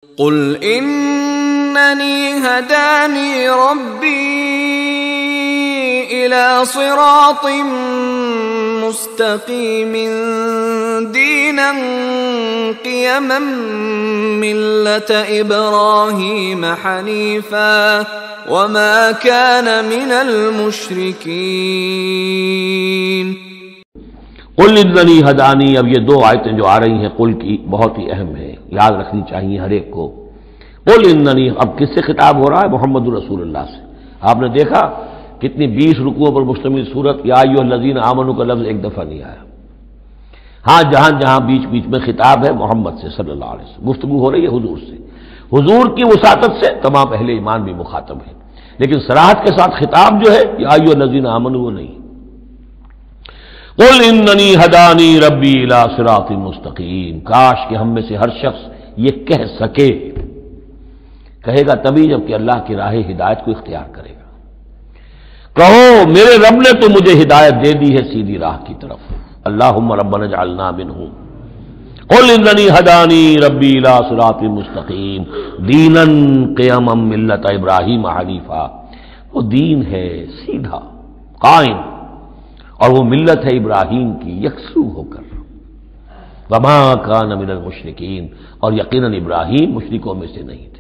قل إنني هداني ربي إلى صراط مستقيم دينا قيما ملة إبراهيم حنيفا وما كان من المشركين۔ قل اننی ہدانی، اب یہ دو آیتیں جو آ رہی ہیں قل کی بہت ہی اہم ہیں، یاد رکھنی چاہیے ہر ایک کو۔ قل اننی، اب کس سے خطاب ہو رہا ہے؟ محمد رسول اللہ سے۔ آپ نے دیکھا کتنی 20 رکوعوں پر مشتمل سورت یا ایھا الذین آمنوا کا لفظ ایک دفعہ نہیں آیا۔ ہاں جہاں جہاں بیچ بیچ میں خطاب ہے محمد سے صلی اللہ علیہ وسلم، گفتگو ہو رہی ہے حضور سے، حضور کی وساطت سے تمام اہل ایمان بھی مخاطب ہیں، لیکن صراحت کے ساتھ خطاب جو ہے یا ایھا الذین آمنوا وہ نہیں۔ قل اننی ہدانی ربی الی صراط مستقیم، کاش کہ ہم میں سے ہر شخص یہ کہہ سکے، کہے گا تبھی جب کہ اللہ کی راہ ہدایت کو اختیار کرے گا۔ کہو میرے رب نے تو مجھے ہدایت دے دی ہے سیدھی راہ کی طرف، اللہم ربنا اجعلنا منہم۔ قل اننی ہدانی ربی الی صراط مستقیم دینا قیما ملت ابراہیم حنیفا، وہ دین ہے سیدھا قائم، اور وہ ملت ہے ابراہیم کی یکسو ہو کر، وما کان من المشرکین، اور یقیناً ابراہیم مشرکوں میں سے نہیں تھے۔